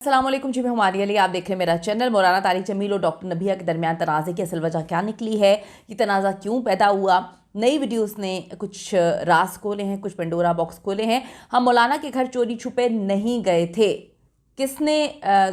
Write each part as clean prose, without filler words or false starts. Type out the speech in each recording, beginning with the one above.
अस्सलाम वालेकुम जी, मैं हमारे लिए आप देख रहे हैं मेरा चैनल। मौलाना तारिक जमील और डॉक्टर नबिया के दरमियान तनाज़े की असल वजह क्या निकली है, ये तनाज़ा क्यों पैदा हुआ। नई वीडियोस ने कुछ राज खोले हैं, कुछ पेंडोरा बॉक्स खोले हैं। हम मौलाना के घर चोरी छुपे नहीं गए थे। किसने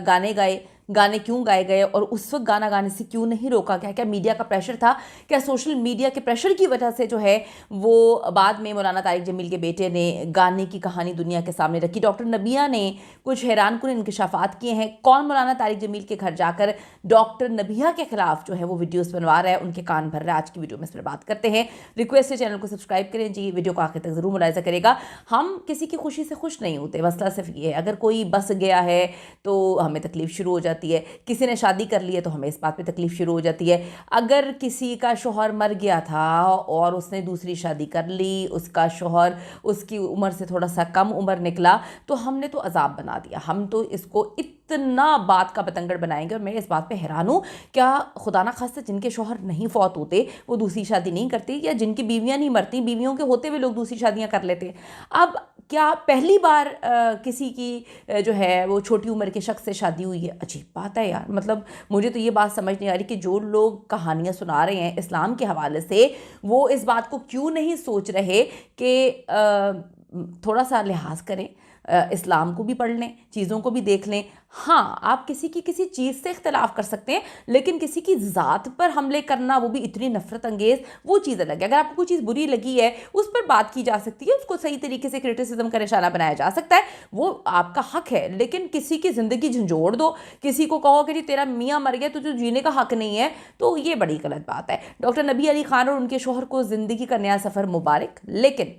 गाने गाए, गाने क्यों गाए गए और उस वक्त गाना गाने से क्यों नहीं रोका गया? क्या मीडिया का प्रेशर था? क्या सोशल मीडिया के प्रेशर की वजह से जो है वो बाद में मौलाना तारिक जमील के बेटे ने गाने की कहानी दुनिया के सामने रखी? डॉक्टर नबिया ने कुछ हैरानकुन इंकशाफात किए हैं। कौन मौलाना तारिक जमील के घर जाकर डॉक्टर नबिया के खिलाफ जो है वो वीडियोस बनवा रहा है, उनके कान भर रहा है? आज की वीडियो में इस पर बात करते हैं। रिक्वेस्ट है चैनल को सब्सक्राइब करें जी, वीडियो को आखिर तक जरूर मुलाहिजा करेगा। हम किसी की खुशी से खुश नहीं होते, मसला सिर्फ ये है, अगर कोई बस गया है तो हमें तकलीफ शुरू हो जाती है, किसी ने शादी कर ली है तो हमें इस बात पे तकलीफ शुरू हो जाती है। अगर किसी का शौहर मर गया था और उसने दूसरी शादी कर ली, उसका शौहर उसकी उम्र से थोड़ा सा कम उम्र निकला, तो हमने तो अजाब बना दिया, हम तो इसको इतना बात का बतंगड़ बनाएंगे। और मैं इस बात पे हैरान हूँ, क्या खुदा ना खास्ता जिनके शौहर नहीं फौत होते वो दूसरी शादी नहीं करते, या जिनकी बीवियाँ नहीं मरती, बीवियों के होते हुए लोग दूसरी शादियाँ कर लेते? अब क्या पहली बार किसी की जो है वो छोटी उम्र के शख्स से शादी हुई है? अजीब बात है यार। मतलब मुझे तो ये बात समझ नहीं आ रही कि जो लोग कहानियाँ सुना रहे हैं इस्लाम के हवाले से, वो इस बात को क्यों नहीं सोच रहे कि थोड़ा सा लिहाज करें, इस्लाम को भी पढ़ लें, चीज़ों को भी देख लें। हाँ, आप किसी की किसी चीज़ से इख्तलाफ कर सकते हैं, लेकिन किसी की ज़ात पर हमले करना, वो भी इतनी नफरत अंगेज़, वो चीज़ अलग है। अगर आपको कोई चीज़ बुरी लगी है, उस पर बात की जा सकती है, उसको सही तरीके से क्रिटिसिज्म का निशाना बनाया जा सकता है, वो आपका हक है। लेकिन किसी की ज़िंदगी झंझोड़ दो, किसी को कहो कि जी तेरा मियाँ मर गया तो जो जीने का हक नहीं है, तो ये बड़ी गलत बात है। डॉक्टर नबी अली खान और उनके शोहर को ज़िंदगी का नया सफ़र मुबारक, लेकिन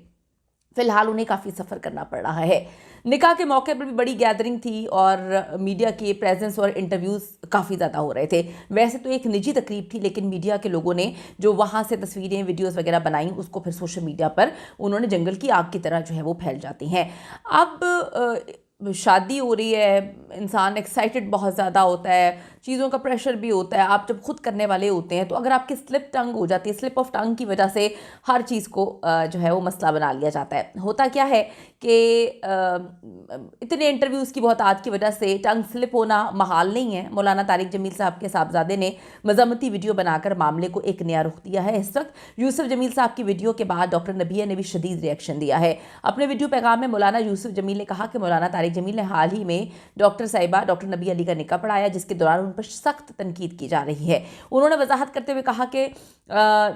फ़िलहाल उन्हें काफ़ी सफ़र करना पड़ रहा है। निकाह के मौके पर भी बड़ी गैदरिंग थी और मीडिया के प्रेजेंस और इंटरव्यूज़ काफ़ी ज़्यादा हो रहे थे। वैसे तो एक निजी तकरीब थी, लेकिन मीडिया के लोगों ने जो वहाँ से तस्वीरें, वीडियोस वगैरह बनाई, उसको फिर सोशल मीडिया पर उन्होंने जंगल की आग की तरह जो है वो फैल जाती हैं। अब शादी हो रही है, इंसान एक्साइटेड बहुत ज़्यादा होता है, चीज़ों का प्रेशर भी होता है। आप जब खुद करने वाले होते हैं तो अगर आपकी स्लिप टंग हो जाती है, स्लिप ऑफ टंग की वजह से हर चीज़ को जो है वो मसला बना लिया जाता है। होता क्या है कि इतने इंटरव्यूज़ की बहुत आदत की वजह से टंग स्लिप होना महाल नहीं है। मौलाना तारिक जमील साहब के साहबजादे ने मजम्मती वीडियो बनाकर मामले को एक नया रुख दिया है। इस वक्त यूसुफ जमील साहब की वीडियो के बाद डॉक्टर नबिया ने भी शदीद रिएक्शन दिया है। अपने वीडियो पैगाम में मौलाना यूसुफ जमील ने कहा कि मौलाना तारिक जमील ने हाल ही में डॉक्टर साहिबा डॉक्टर नबी अली का निकाह पढ़ाया, जिसके दौरान उन पर सख्त तनकीद की जा रही है। उन्होंने वजाहत करते हुए कहा कि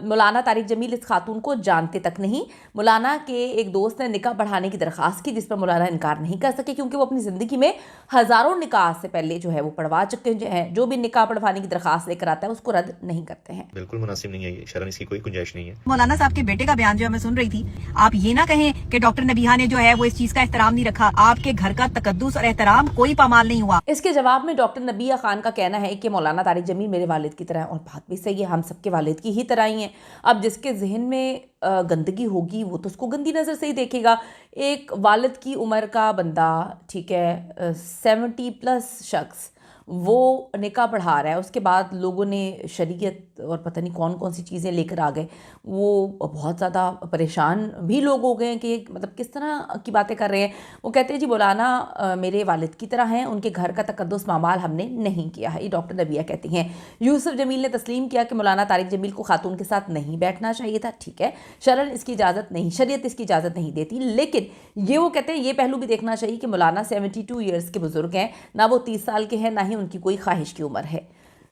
मौलाना तारिक जमील इस खातून को जानते तक नहीं। मौलाना के एक दोस्त ने निकाह पढ़ाने की दरख्वास्त की, जिस पर मौलाना इनकार नहीं कर सके, क्योंकि वो अपनी ज़िंदगी में हज़ारों निकाह से पहले जो है वो पढ़वा चुके हैं। जो भी निकाह पढ़वाने की दरख्वास्त लेकर आता है उसको रद्द नहीं करते हैं। बिल्कुल मुनासिब नहीं है, ये शरन इसकी कोई गुंजाइश नहीं है। मौलाना साहब के बेटे का बयान जो मैं सुन रही थी, आप ये ना कहें कि डॉक्टर नबिहा ने जो है वो इस चीज का एहतराम नहीं रखा। आपके घर का तकद्दुस और एहतराम कोई पामाल नहीं हुआ। इसके जवाब में डॉक्टर नबिया खान का कहना है कि मौलाना तारिक जमील मेरे वालिद की तरह है, और बात भी सही है, हम सबके वालिद की ही तरह ही हैं। अब जिसके जहन में गंदगी होगी वो तो उसको गंदी नज़र से ही देखेगा। एक वालिद की उम्र का बंदा, ठीक है, 70+ शख्स, वो निकाह पढ़ा रहा है, उसके बाद लोगों ने शरीयत और पता नहीं कौन कौन सी चीज़ें लेकर आ गए। वो बहुत ज़्यादा परेशान भी लोग हो गए हैं कि मतलब किस तरह की बातें कर रहे हैं। वो कहते हैं जी मौलाना मेरे वालिद की तरह हैं, उनके घर का तकद्दुस मामाल हमने नहीं किया है। ये डॉक्टर नबिया कहती हैं। यूसुफ जमील ने तस्लीम किया कि मौलाना तारिक जमील को खातून के साथ नहीं बैठना चाहिए था। ठीक है, शरन इसकी इजाज़त नहीं, शरीयत इसकी इजाज़त नहीं देती, लेकिन ये वो कहते हैं ये पहलू भी देखना चाहिए कि मौलाना 72 ईयर्स के बुजुर्ग हैं, ना वो 30 साल के हैं, ना ही उनकी कोई ख्वाहिश की उम्र है।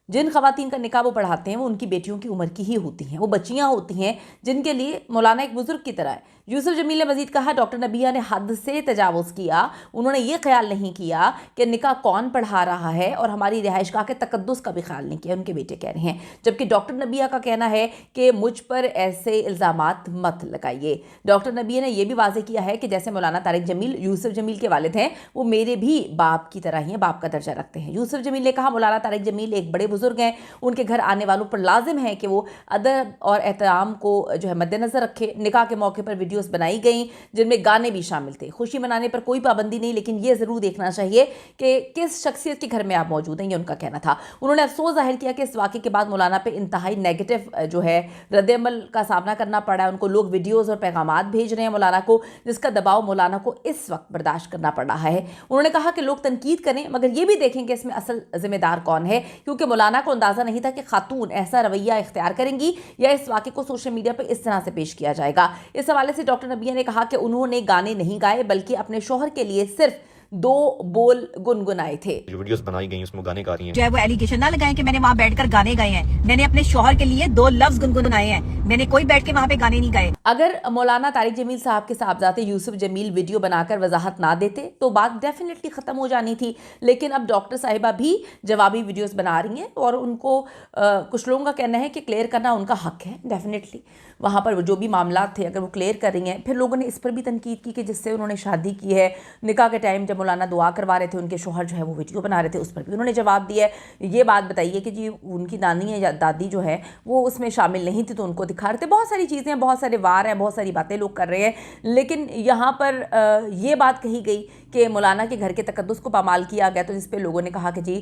जिन खवातीन का निकाह वो पढ़ाते हैं वो उनकी बेटियों की उम्र की ही होती हैं, वो बच्चियां होती हैं जिनके लिए मौलाना एक बुजुर्ग की तरह है। यूसुफ जमील ने मजीद कहा, डॉक्टर नबिया ने हद से तजावुज़ किया। उन्होंने ये ख्याल नहीं किया कि निकाह कौन पढ़ा रहा है, और हमारी रिहाइशगाह के तकद्दुस का भी ख्याल नहीं किया, उनके बेटे कह रहे हैं। जबकि डॉक्टर नबिया का कहना है कि मुझ पर ऐसे इल्ज़ामात मत लगाइए। डॉक्टर नबिया ने यह भी वाज़ेह किया है कि जैसे मौलाना तारिक जमील यूसुफ जमील के वालिद हैं, वो मेरे भी बाप की तरह ही हैं, बाप का दर्जा रखते हैं। यूसुफ जमील ने कहा, मौलाना तारिक जमील एक बड़े बुजुर्ग हैं, उनके घर आने वालों पर लाजिम है कि वो अदब और एहतराम को जो है मद्देनज़र रखे। निकाह के मौके पर वीडियो वीडियोस बनाई गई जिनमें गाने भी शामिल थे। खुशी मनाने पर कोई पाबंदी नहीं, लेकिन ये ज़रूर देखना चाहिए कि किस शख्सियत के घर में आप मौजूद हैं, ये उनका कहना था। उन्होंने अफसोस जाहिर किया कि इस वाक़े के बाद मौलाना पे इंतहाई नेगेटिव जो है रद्द-ए-अमल का सामना करना पड़ा है। उनको लोग वीडियोज़ और पैगामात भेज रहे हैं मौलाना को, जिसका दबाव मौलाना को इस वक्त बर्दाश्त करना पड़ रहा है। उन्होंने कहा कि लोग तनकीद करें, मगर ये भी देखें कि इसमें असल जिम्मेदार कौन है, क्योंकि मौलाना को अंदाज़ा नहीं था कि खातून ऐसा रवैया इख्तियार करेंगी या इस वाक़े को सोशल मीडिया पर इस तरह से पेश किया जाएगा। इस हवाले से डॉक्टर नबिया ने कहा कि उन्होंने गाने नहीं गाए, बल्कि अपने शौहर के लिए सिर्फ 2 बोल गुनगुनाए थे। जो वीडियोस बनाई गई उसमें गाने गा रही हैं, जो है वो एलिगेशन ना लगाएं कि मैंने वहाँ बैठकर गाने गाए हैं। मैंने अपने शौहर के लिए 2 लफ्ज गुनगुनाए हैं, मैंने कोई बैठ के वहाँ पे गाने नहीं गाए। अगर मौलाना तारिक जमील साहब के साहबजादे यूसुफ जमील वीडियो बनाकर वजाहत ना देते तो बात डेफिनेटली ख़त्म हो जानी थी, लेकिन अब डॉक्टर साहिबा भी जवाबी वीडियोस बना रही हैं और उनको कुछ लोगों का कहना है कि क्लियर करना उनका हक है। डेफिनेटली वहाँ पर जो भी मामला थे अगर वो क्लियर कर रही हैं। फिर लोगों ने इस पर भी तनकीद की कि जिससे उन्होंने शादी की है, निकाह के टाइम जब मौलाना दुआ करवा रहे थे, उनके शौहर जो है वो वीडियो बना रहे थे, उस पर भी उन्होंने जवाब दिया है। ये बात बताइए कि जी उनकी नानी या दादी जो है वो उसमें शामिल नहीं थी तो उनको दिखा रहे थे। बहुत सारी चीज़ें हैं, बहुत सारे वार हैं, बहुत सारी बातें लोग कर रहे हैं, लेकिन यहाँ पर ये बात कही गई कि मौलाना के घर के तकद्दुस को पामाल किया गया, तो जिस पे लोगों ने कहा कि जी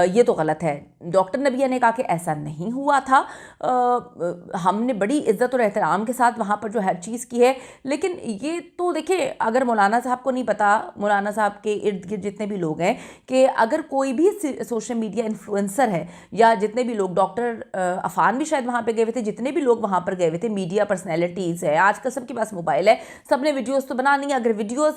ये तो गलत है। डॉक्टर नबिया ने कहा कि ऐसा नहीं हुआ था, हमने बड़ी इज्जत और एहतराम के साथ वहाँ पर जो हर चीज़ की है। लेकिन ये तो देखिए, अगर मौलाना साहब को नहीं पता, मौलाना साहब के इर्द गिर्द जितने भी लोग हैं, कि अगर कोई भी सोशल मीडिया इन्फ्लुएंसर है या जितने भी लोग, डॉक्टर अफान भी शायद वहाँ पे गए हुए थे, जितने भी लोग वहाँ पर गए हुए थे, मीडिया पर्सनैलिटीज़ है, आजकल सबके पास मोबाइल है, सब ने वीडियोज़ तो बनानी है। अगर वीडियोज़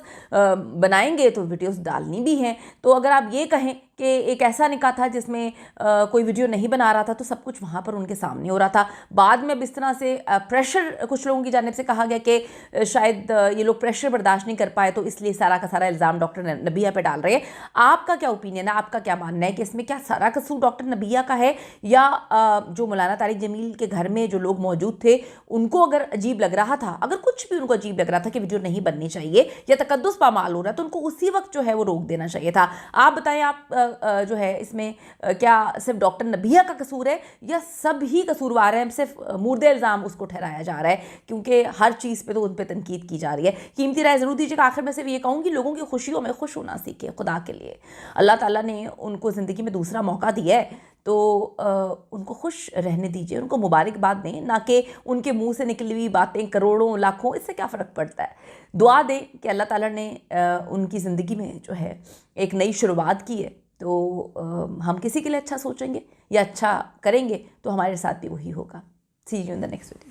बनाएंगे तो वीडियोज़ डालनी भी हैं। तो अगर आप ये कहें कि एक ऐसा निकाह था जिसमें कोई वीडियो नहीं बना रहा था, तो सब कुछ वहाँ पर उनके सामने हो रहा था। बाद में अब इस तरह से प्रेशर कुछ लोगों की जानिब से कहा गया कि शायद ये लोग प्रेशर बर्दाश्त नहीं कर पाए, तो इसलिए सारा का सारा इल्ज़ाम डॉक्टर नबिया पे डाल रहे हैं। आपका क्या ओपिनियन है, आपका क्या मानना है कि इसमें क्या सारा कसूर डॉक्टर नबिया का है, या जो मौलाना तारिक जमील के घर में जो लोग मौजूद थे उनको अगर अजीब लग रहा था, अगर कुछ भी उनको अजीब लग रहा था कि वीडियो नहीं बननी चाहिए या तकद्दुस पामाल हो रहा है, तो उनको उसी वक्त जो है वो रोक देना चाहिए था। आप बताएं, आप जो है इसमें क्या सिर्फ डॉक्टर नबिया का कसूर है या सब ही कसूरवार हैं, सिर्फ मुर्दे इल्ज़ाम उसको ठहराया जा रहा है, क्योंकि हर चीज़ पे तो उन पे तनकीद की जा रही है। कीमती राय ज़रूर दीजिएगा। आखिर में सिर्फ ये कहूँगी, लोगों की खुशियों में खुश होना सीखिए। खुदा के लिए अल्लाह ताला ने उनको ज़िंदगी में दूसरा मौका दिया है, तो उनको खुश रहने दीजिए, उनको मुबारकबाद दें, ना कि उनके मुंह से निकली हुई बातें करोड़ों लाखों, इससे क्या फ़र्क पड़ता है। दुआ दें कि अल्लाह ताला ने उनकी ज़िंदगी में जो है एक नई शुरुआत की है, तो हम किसी के लिए अच्छा सोचेंगे या अच्छा करेंगे तो हमारे साथ भी वही होगा। See you in the next video.